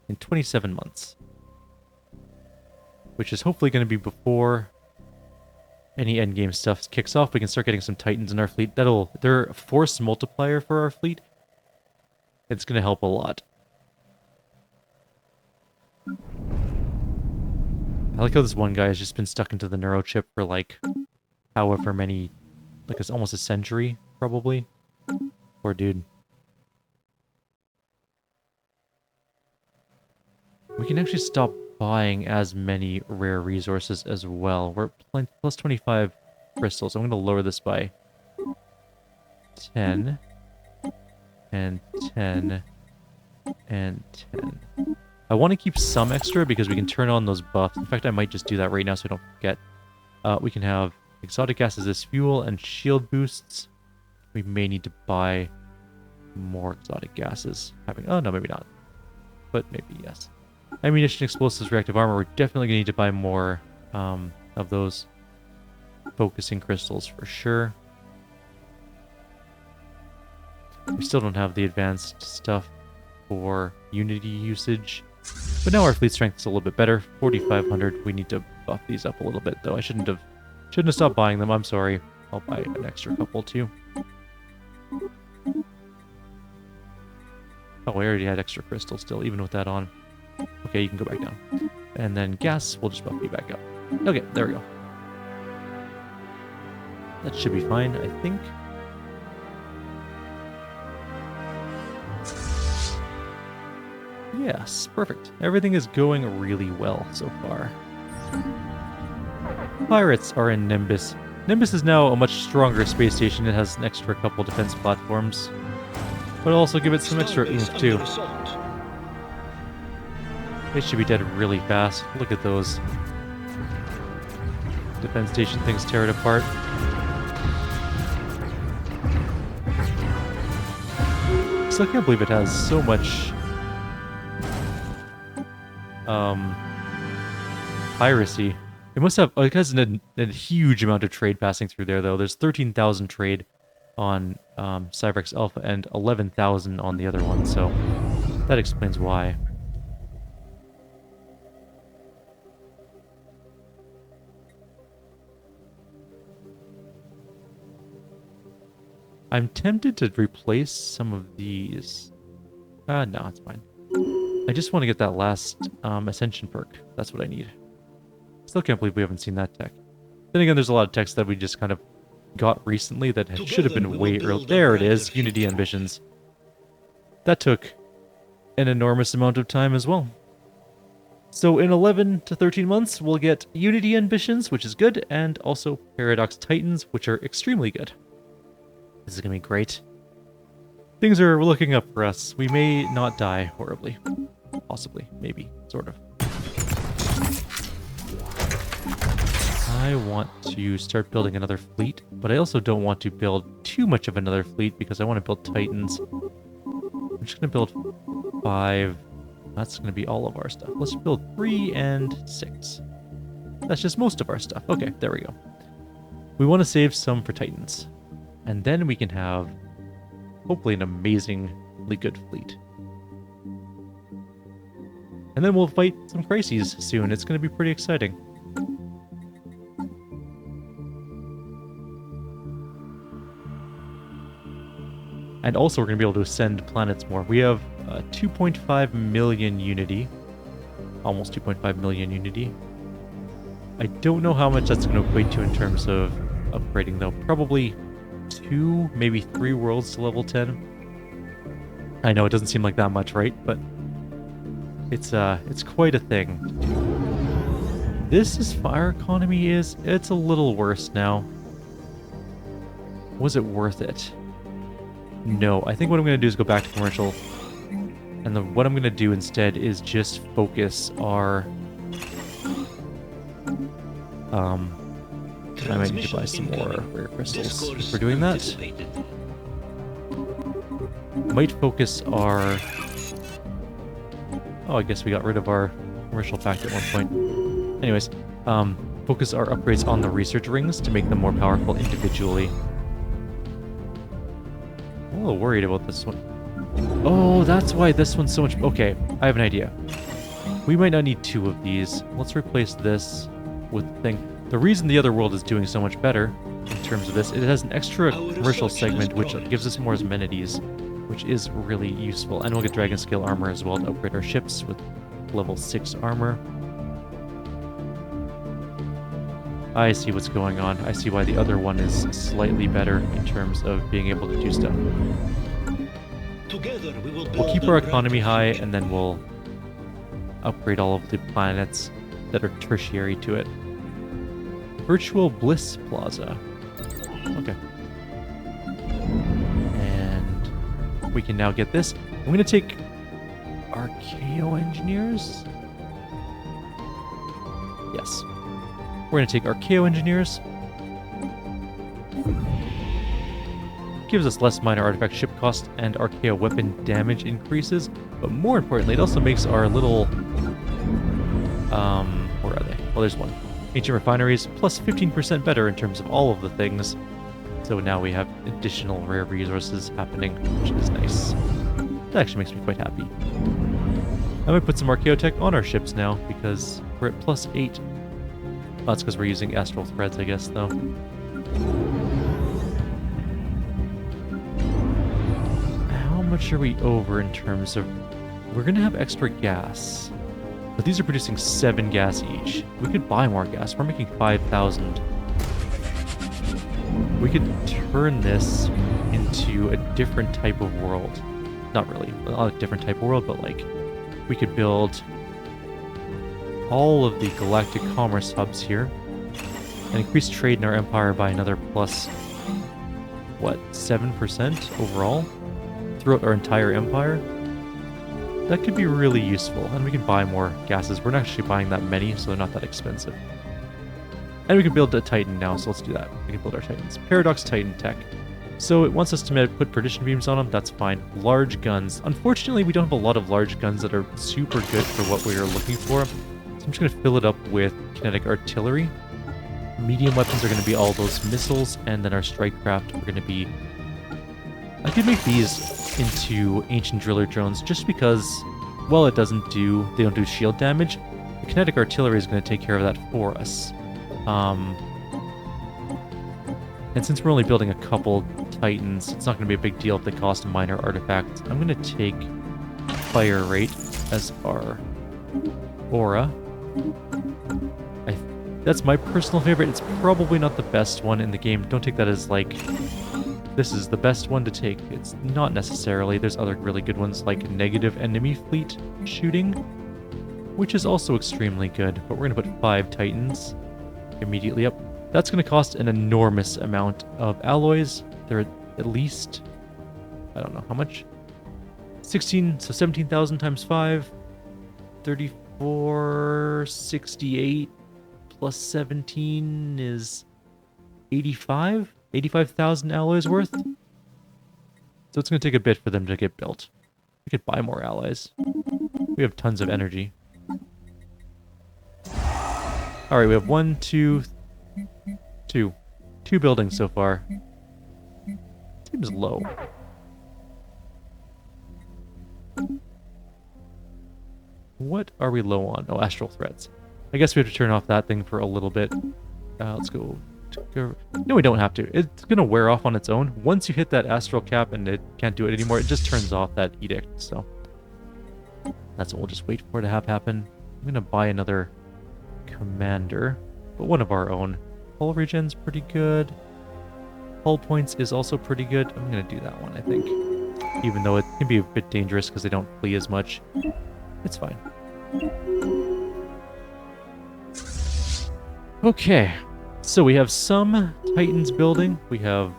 In 27 months. Which is hopefully going to be before any endgame stuff kicks off. We can start getting some Titans in our fleet. They're a force multiplier for our fleet. It's going to help a lot. I like how this one guy has just been stuck into the neurochip for like however many, like it's almost a century, probably. Poor dude. We can actually stop buying as many rare resources as well. We're plus 25 crystals. I'm going to lower this by 10 and 10 and 10. I want to keep some extra because we can turn on those buffs. In fact, I might just do that right now so I don't forget. We can have exotic gases as fuel and shield boosts. We may need to buy more exotic gases. Oh, no, maybe not. But maybe yes. Ammunition, explosives, reactive armor. We're definitely going to need to buy more of those focusing crystals for sure. We still don't have the advanced stuff for Unity usage. But now our fleet strength is a little bit better. 4,500. We need to buff these up a little bit, though. I shouldn't have stopped buying them. I'm sorry. I'll buy an extra couple, too. Oh, I already had extra crystals still, even with that on. Okay, you can go back down. And then gas, we'll just buff you back up. Okay, there we go. That should be fine, I think. Yes, perfect. Everything is going really well so far. Pirates are in Nimbus. Nimbus is now a much stronger space station. It has an extra couple defense platforms. But it'll also give it some extra oomph, too. They should be dead really fast. Look at those. Defense station things tear it apart. Still can't believe it has so much piracy. It must have, it has a huge amount of trade passing through there, though. There's 13,000 trade on Cyberx Alpha and 11,000 on the other one, so that explains why. I'm tempted to replace some of these. No, it's fine. I just want to get that last Ascension perk. That's what I need. Still can't believe we haven't seen that tech. Then again, there's a lot of techs that we just kind of got recently that should have been way earlier. There it is, Unity Ambitions. That took an enormous amount of time as well. So in 11 to 13 months, we'll get Unity Ambitions, which is good, and also Paradox Titans, which are extremely good. This is going to be great. Things are looking up for us. We may not die horribly. Possibly. Maybe. Sort of. I want to start building another fleet, but I also don't want to build too much of another fleet because I want to build Titans. I'm just going to build 5. That's going to be all of our stuff. Let's build 3 and 6. That's just most of our stuff. Okay, there we go. We want to save some for Titans. And then we can have, hopefully, an amazingly good fleet. And then we'll fight some crises soon. It's going to be pretty exciting. And also, we're going to be able to ascend planets more. We have 2.5 million Unity. Almost 2.5 million Unity. I don't know how much that's going to equate to in terms of upgrading, though. Probably 2, maybe 3 worlds to level 10. I know it doesn't seem like that much, right? But it's quite a thing. This is fire economy is, it's a little worse now. Was it worth it? No, I think what I'm going to do is go back to commercial. And what I'm going to do instead is just focus our... I might need to buy some more rare crystals for doing that. Might focus our... Oh, I guess we got rid of our commercial pact at one point. Anyways, focus our upgrades on the research rings to make them more powerful individually. I'm a little worried about this one. Oh, that's why this one's so much... Okay, I have an idea. We might not need 2 of these. Let's replace this with the thing. The reason the other world is doing so much better in terms of this, it has an extra commercial segment which gives us more amenities, which is really useful. And we'll get dragon scale armor as well to upgrade our ships with level 6 armor. I see what's going on. I see why the other one is slightly better in terms of being able to do stuff. Together we will We'll keep our economy high, and then we'll upgrade all of the planets that are tertiary to it. Virtual Bliss Plaza. Okay. And we can now get this. I'm going to take Archaeo Engineers. Yes. We're going to take Archaeo Engineers. Gives us less minor artifact ship cost and Archaeo weapon damage increases, but more importantly, it also makes our little... where are they? Well, there's one. Ancient refineries, plus 15% better in terms of all of the things. So now we have additional rare resources happening, which is nice. That actually makes me quite happy. I might put some Archaeo tech on our ships now, because we're at plus 8. Oh, that's because we're using astral threads, I guess, though. How much are we over in terms of... We're going to have extra gas. But these are producing 7 gas each. We could buy more gas. We're making 5,000. We could turn this into a different type of world. Not really. Not a different type of world, but like... We could build all of the galactic commerce hubs here. And increase trade in our empire by another plus... What? 7% overall? Throughout our entire empire? That could be really useful, and we can buy more gases. We're not actually buying that many, so they're not that expensive. And we can build a Titan now, so let's do that. We can build our Titans. Paradox Titan tech. So it wants us to put perdition beams on them, that's fine. Large guns. Unfortunately, we don't have a lot of large guns that are super good for what we are looking for. So I'm just going to fill it up with kinetic artillery. Medium weapons are going to be all those missiles, and then our strike craft are going to be... I could make these into ancient driller drones just because, well, they don't do shield damage. The kinetic artillery is going to take care of that for us. And since we're only building a couple Titans, it's not going to be a big deal if they cost a minor artifact. I'm going to take Fire Rate as our aura. That's my personal favorite. It's probably not the best one in the game. Don't take that as like... This is the best one to take. It's not necessarily. There's other really good ones like negative enemy fleet shooting, which is also extremely good. But we're going to put 5 Titans immediately up. That's going to cost an enormous amount of alloys. They're at least, I don't know how much. 16, so 17,000 times 5. 3468 plus 17 is 85? 85,000 alloys worth? So it's going to take a bit for them to get built. We could buy more alloys. We have tons of energy. Alright, we have 2 buildings so far. Seems low. What are we low on? Oh, astral threads. I guess we have to turn off that thing for a little bit. Let's go. No, we don't have to. It's going to wear off on its own. Once you hit that astral cap and it can't do it anymore, it just turns off that edict. So that's what we'll just wait for to have happen. I'm going to buy another commander, but one of our own. Hull regen's pretty good. Hull points is also pretty good. I'm going to do that one, I think. Even though it can be a bit dangerous because they don't flee as much. It's fine. Okay, so we have some Titans building. We have...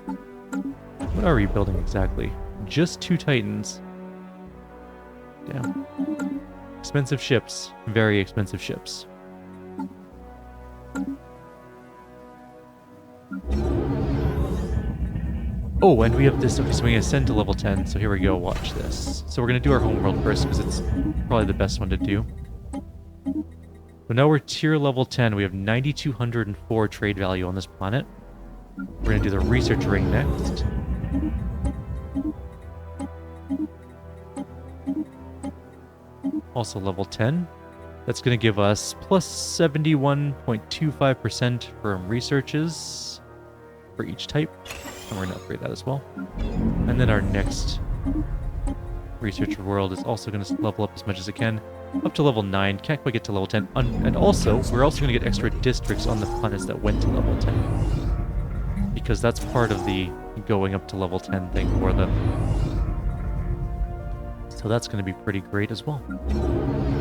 What are we building exactly? Just 2 Titans. Damn. Expensive ships. Very expensive ships. Oh, and we have this. Okay, so we ascend to level 10. So here we go. Watch this. So we're going to do our homeworld first because it's probably the best one to do. So now we're tier level 10. We have 9,204 trade value on this planet. We're going to do the research ring next. Also level 10. That's going to give us plus 71.25% from researches for each type. And we're going to upgrade that as well. And then our next research world is also going to level up as much as it can. Up to level 9. Can't quite get to level 10. And also, we're also going to get extra districts on the planets that went to level 10. Because that's part of the going up to level 10 thing for them. So that's going to be pretty great as well.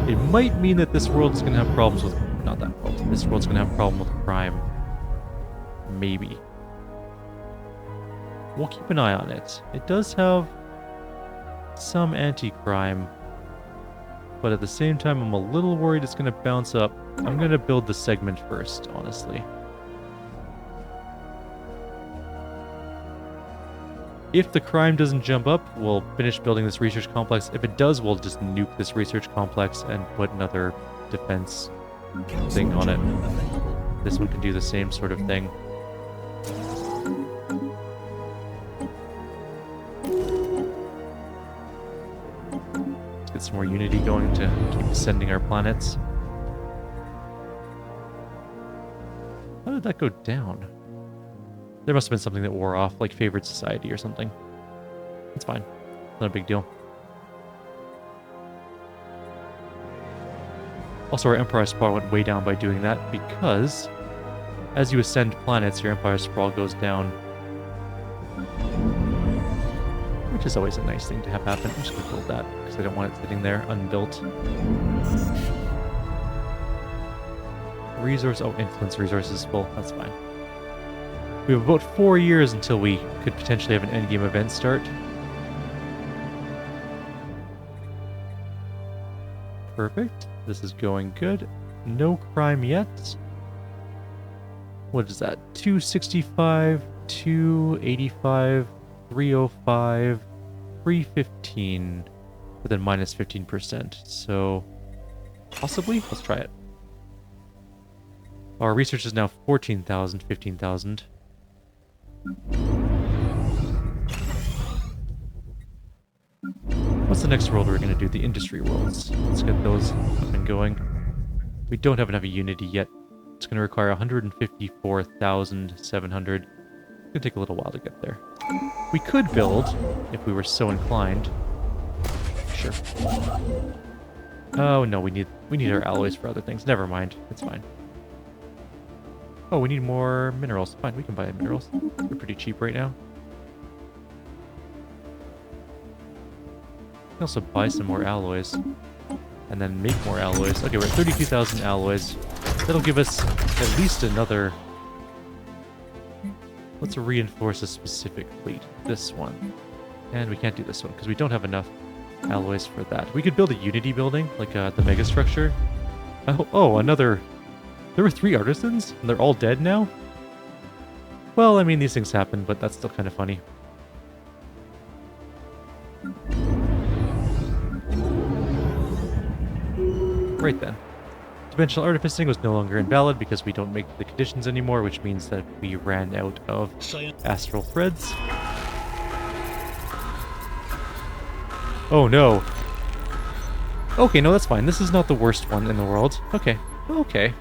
It might mean that this world's going to have problems with... Not that world. This world's going to have a problem with crime. Maybe. We'll keep an eye on it. It does have some anti-crime. But at the same time, I'm a little worried it's going to bounce up. I'm going to build the segment first, honestly. If the crime doesn't jump up, we'll finish building this research complex. If it does, we'll just nuke this research complex and put another defense thing on it. This one can do the same sort of thing. Let's get some more unity going to keep ascending our planets. How did that go down? There must have been something that wore off, like favored society or something. It's fine. Not a big deal. Also, our Empire Sprawl went way down by doing that, because as you ascend planets, your Empire Sprawl goes down. Which is always a nice thing to have happen. I'm just going to build that, because I don't want it sitting there unbuilt. Resource... Oh, influence resources is full. That's fine. We have about 4 years until we could potentially have an endgame event start. Perfect. This is going good. No crime yet. What is that? 265, 285, 305, 315, but then minus 15%. So, possibly? Let's try it. Our research is now 14,000, 15,000. What's the next world we're going to do? The industry worlds. Let's get those up and going. We don't have enough unity yet. It's going to require 154,700. It's going to take a little while to get there. We could build, if we were so inclined. Sure. Oh no, we need our alloys for other things. Never mind. It's fine. Oh, we need more minerals. Fine, we can buy minerals. They're pretty cheap right now. We can also buy some more alloys. And then make more alloys. Okay, we're at 32,000 alloys. That'll give us at least another... Let's reinforce a specific fleet. This one. And we can't do this one, because we don't have enough alloys for that. We could build a unity building, like the megastructure. Oh, another... There were 3 artisans, and they're all dead now? Well, I mean, these things happen, but that's still kind of funny. Right then. Dimensional artificing was no longer invalid because we don't make the conditions anymore, which means that we ran out of astral threads. Oh no. Okay, no, that's fine. This is not the worst one in the world. Okay. Okay.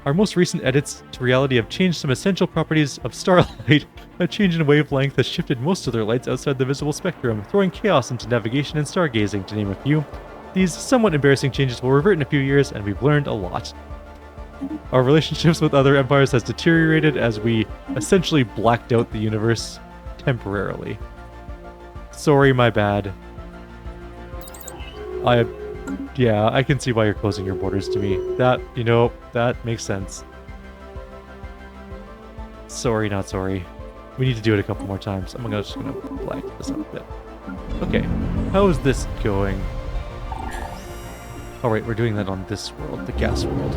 Our most recent edits to reality have changed some essential properties of starlight. A change in wavelength has shifted most of their lights outside the visible spectrum, throwing chaos into navigation and stargazing, to name a few. These somewhat embarrassing changes will revert in a few years, and we've learned a lot. Our relationships with other empires has deteriorated as we essentially blacked out the universe temporarily. Sorry, my bad. Yeah, I can see why you're closing your borders to me. That, you know, that makes sense. Sorry, not sorry. We need to do it a couple more times. Just gonna black this up a bit. Okay, how is this going? Alright, we're doing that on this world, the gas world.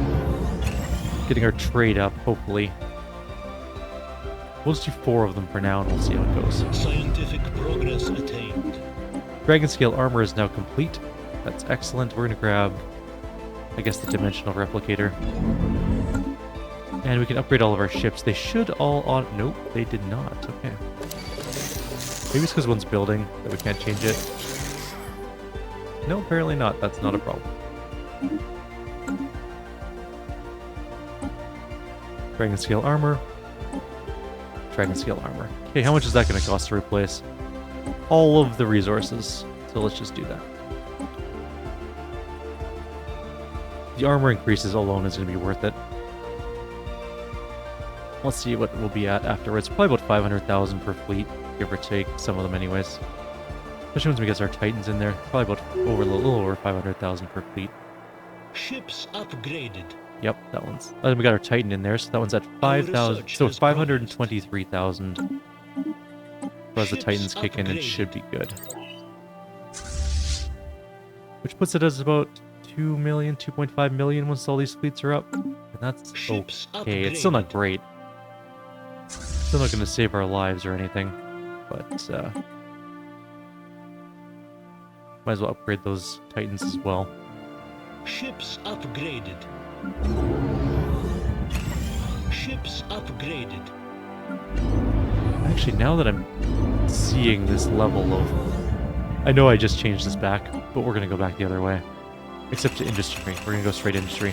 Getting our trade up, hopefully. We'll just do 4 of them for now, and we'll see how it goes. Scientific progress attained. Dragon scale armor is now complete. That's excellent. We're gonna grab, I guess, the dimensional replicator. And we can upgrade all of our ships. They should all on... Nope, they did not. Okay. Maybe it's because one's building that we can't change it. No, apparently not. That's not a problem. Dragon scale armor. Dragon scale armor. Okay, how much is that going to cost to replace? All of the resources. So let's just do that. The armor increases alone is going to be worth it. Let's see what we'll be at afterwards. Probably about 500,000 per fleet, give or take. Some of them anyways. Especially once we get our Titans in there. Probably about a little over 500,000 per fleet. Ships upgraded. Yep, that one's... And we got our Titan in there, so that one's at 5,000. So it's 523,000. As the Titans kick in, it should be good. Which puts it as about 2 million, 2.5 million once all these fleets are up. And that's okay. It's still not great. Still not going to save our lives or anything. But, might as well upgrade those Titans as well. Ships upgraded. Ships upgraded. Actually, now that I'm seeing this level of... I know I just changed this back, but we're going to go back the other way. Except to industry. We're going to go straight industry.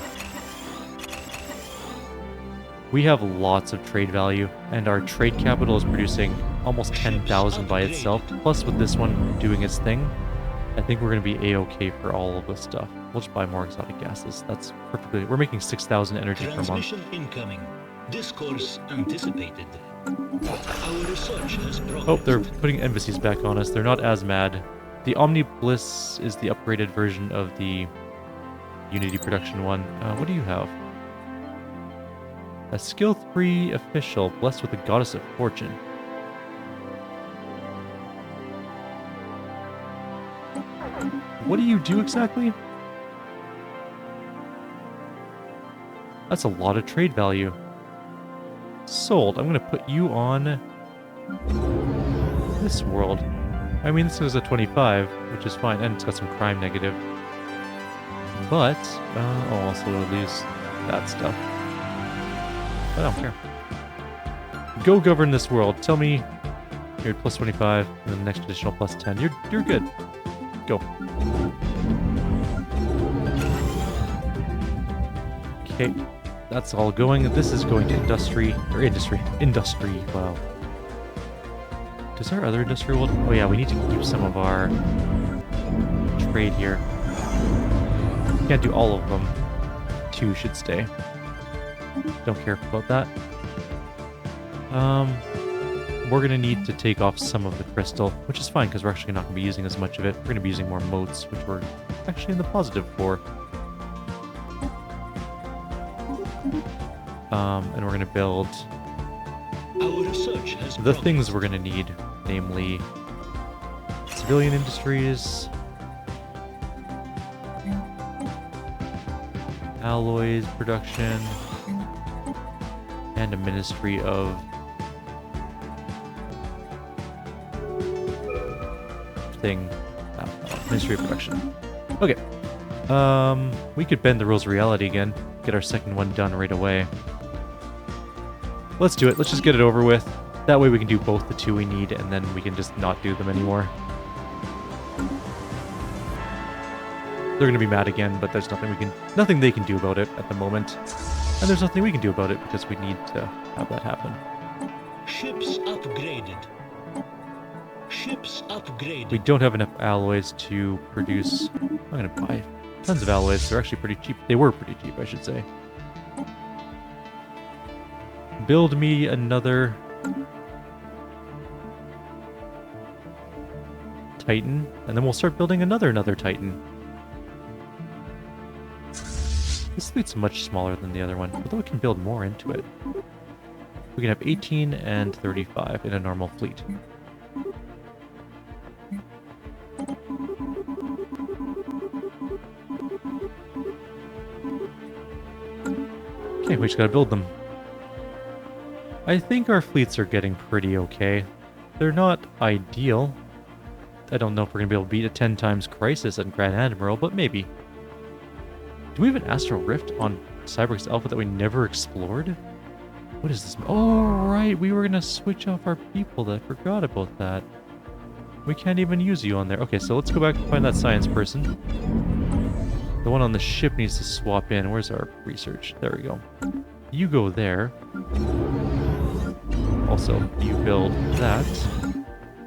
We have lots of trade value, and our trade capital is producing almost 10,000 by itself. Plus, with this one doing its thing, I think we're going to be a-okay for all of this stuff. We'll just buy more exotic gases. That's perfectly... We're making 6,000 energy per month. Transmission incoming. Discourse anticipated. Our research has progressed. Oh, they're putting embassies back on us. They're not as mad. The Omni Bliss is the upgraded version of the Unity production one. What do you have? A skill 3 official, blessed with the Goddess of Fortune. What do you do exactly? That's a lot of trade value. Sold. I'm going to put you on this world. I mean, this is a 25, which is fine, and it's got some crime negative. But, also lose that stuff. I don't care. Go govern this world. Tell me you're at plus 25, and then the next additional plus 10. You're good. Go. Okay, that's all going. This is going to industry. Industry, wow. Does our other industry world... Oh yeah, we need to keep some of our trade here. Can't do all of them. 2 should stay. Don't care about that. We're going to need to take off some of the crystal, which is fine because we're actually not going to be using as much of it. We're going to be using more motes, which we're actually in the positive for. And we're going to build the things we're going to need, namely civilian industries, alloys production, and a ministry of ministry of production. Okay. We could bend the rules of reality again, get our second one done right away. Let's do it. Let's just get it over with. That way we can do both the 2 we need, and then we can just not do them anymore. They're gonna be mad again, but there's nothing they can do about it at the moment. And there's nothing we can do about it because we need to have that happen. Ships upgraded. Ships upgraded. We don't have enough alloys to produce... I'm gonna buy tons of alloys. They're actually pretty cheap. They were pretty cheap, I should say. Build me another Titan, and then we'll start building another Titan. This fleet's much smaller than the other one, although it can build more into it. We can have 18 and 35 in a normal fleet. Okay, we just gotta build them. I think our fleets are getting pretty okay. They're not ideal. I don't know if we're gonna be able to beat a 10 times Crisis and Grand Admiral, but maybe. Do we have an Astral Rift on Cyberx Alpha that we never explored? What is this? Oh, right, we were gonna switch off our people. I forgot about that. We can't even use you on there. Okay, so let's go back and find that science person. The one on the ship needs to swap in. Where's our research? There we go. You go there. Also, you build that.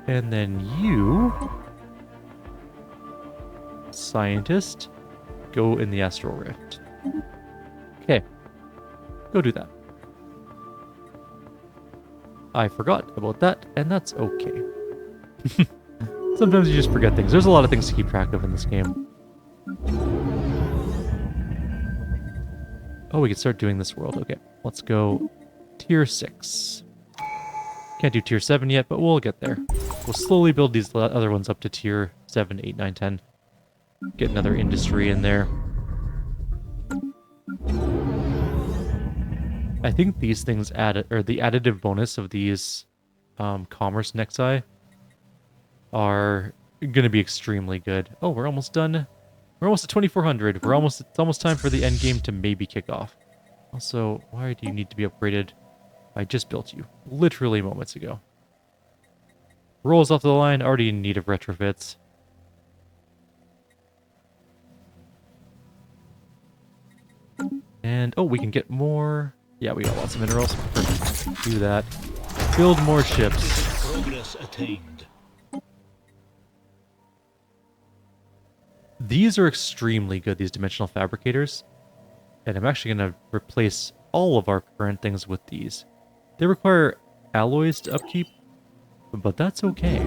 And then you, scientist, go in the Astral Rift. Okay. Go do that. I forgot about that, and that's okay. Sometimes you just forget things. There's a lot of things to keep track of in this game. Oh, we can start doing this world. Okay, let's go tier 6. Can't do tier 7 yet, but we'll get there. We'll slowly build these other ones up to tier 7, 8, 9, 10. Get another industry in there. I think these things add, or the additive bonus of these commerce nexi are going to be extremely good. Oh, we're almost done. We're almost at 2400. It's almost time for the end game to maybe kick off. Also, why do you need to be upgraded? I just built you literally moments ago. Rolls off the line, already in need of retrofits. And oh, we can get more. Yeah, we got lots of minerals. Perfect. Do that. Build more ships. Progress attained. These are extremely good, these dimensional fabricators. And I'm actually going to replace all of our current things with these. They require alloys to upkeep, but that's okay.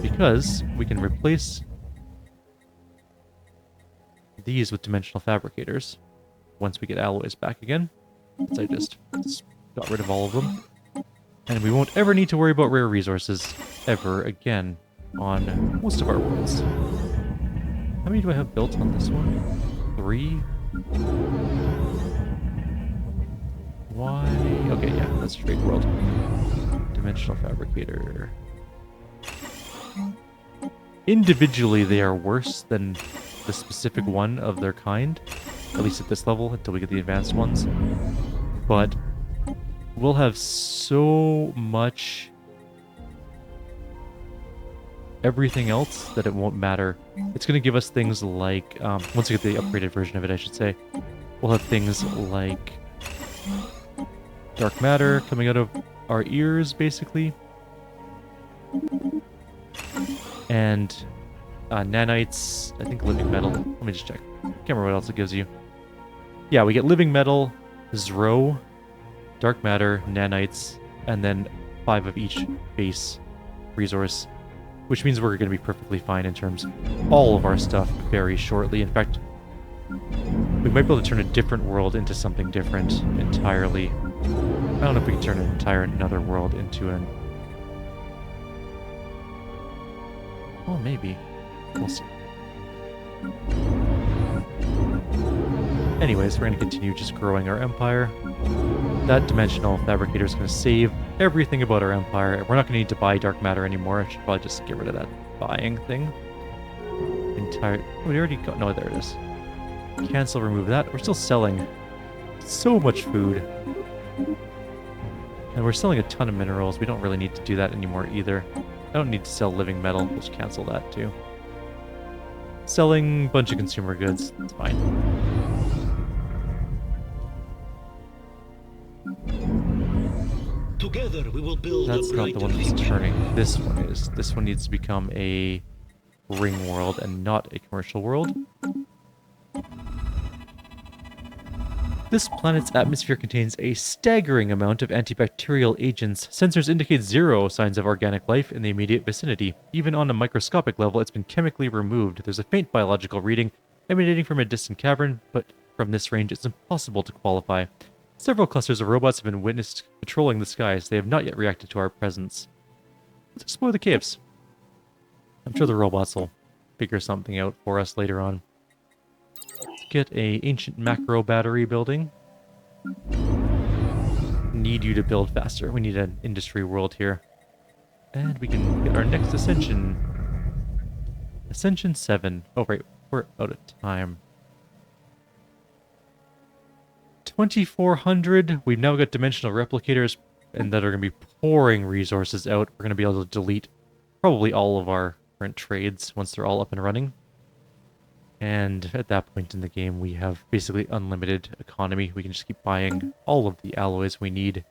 Because we can replace these with dimensional fabricators once we get alloys back again. So I just got rid of all of them. And we won't ever need to worry about rare resources ever again on most of our worlds. How many do I have built on this one? 3? Why? Okay, yeah, that's a straight world. Dimensional fabricator. Individually, they are worse than the specific one of their kind. At least at this level, until we get the advanced ones. But we'll have so much everything else that it won't matter. It's going to give us things like, once we get the upgraded version of it, I should say, we'll have things like dark matter coming out of our ears, basically. And nanites, I think living metal. Let me just check. Can't remember what else it gives you. Yeah, we get living metal, Zro, dark matter, nanites, and then 5 of each base resource, which means we're going to be perfectly fine in terms of all of our stuff very shortly. In fact, we might be able to turn a different world into something different entirely. I don't know if we can turn another world into an... Oh, maybe. We'll see. Anyways, we're going to continue just growing our empire. That dimensional fabricator is going to save everything about our empire. We're not going to need to buy dark matter anymore. I should probably just get rid of that buying thing. Oh, we already got... No, there it is. Cancel, remove that. We're still selling so much food. And we're selling a ton of minerals. We don't really need to do that anymore either. I don't need to sell living metal. We'll just cancel that too. Selling a bunch of consumer goods. It's fine. Together we will build That's a not brighter the one that's future. turning. This one is. This one needs to become a ring world and not a commercial world. This planet's atmosphere contains a staggering amount of antibacterial agents. Sensors indicate 0 signs of organic life in the immediate vicinity. Even on a microscopic level, it's been chemically removed. There's a faint biological reading emanating from a distant cavern, but from this range, it's impossible to qualify. Several clusters of robots have been witnessed patrolling the skies. They have not yet reacted to our presence. Let's explore the caves. I'm sure the robots will figure something out for us later on. Let's get a ancient macro battery building. Need you to build faster. We need an industry world here. And we can get our next ascension. Ascension 7. Oh, right. We're out of time. 2,400. We've now got dimensional replicators and that are going to be pouring resources out. We're going to be able to delete probably all of our current trades once they're all up and running. And at that point in the game, we have basically unlimited economy. We can just keep buying all of the alloys we need.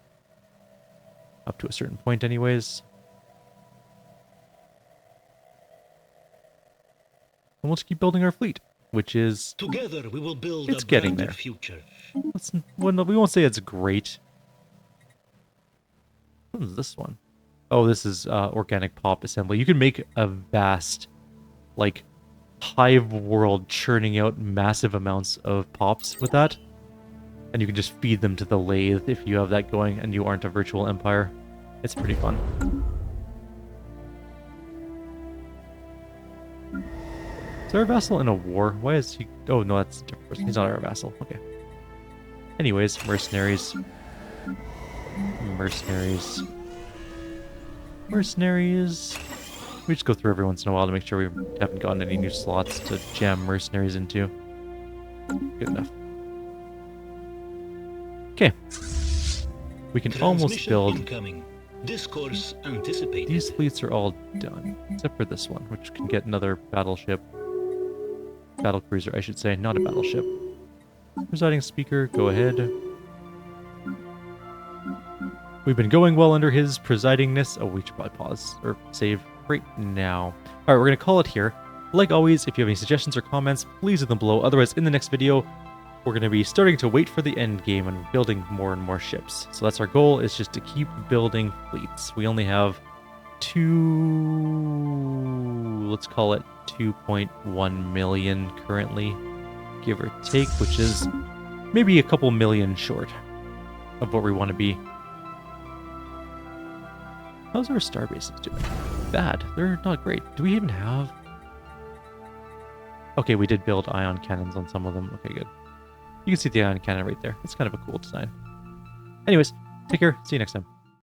Up to a certain point anyways. And we'll just keep building our fleet, which is... Together we will build it's a getting brighter there. future. Well, no, we won't say it's great. What is this one? Oh, this is organic pop assembly. You can make a vast, like, hive world churning out massive amounts of pops with that. And you can just feed them to the lathe if you have that going and you aren't a virtual empire. It's pretty fun. Is our vassal in a war? Why is he... Oh, no, that's a different person. He's not our vassal. Okay. Anyways, mercenaries. Mercenaries. Mercenaries. We just go through every once in a while to make sure we haven't gotten any new slots to jam mercenaries into. Good enough. Okay. We can almost Transmission build... incoming. Discourse anticipated. These fleets are all done, except for this one, which can get another battleship. Battle cruiser, I should say, not a battleship. Presiding speaker, go ahead. We've been going well under his presidingness. Oh, we should probably pause or save right now. All right, we're going to call it here. Like always, if you have any suggestions or comments, please leave them below. Otherwise, in the next video, we're going to be starting to wait for the end game and building more and more ships. So that's our goal, is just to keep building fleets. We only have let's call it 2.1 million currently, give or take, which is maybe a couple million short of what we want to be. How's our star bases doing? Bad. They're not great. Do we even have... Okay, we did build ion cannons on some of them. Okay, good. You can see the ion cannon right there. It's kind of a cool design. Anyways, take care. See you next time.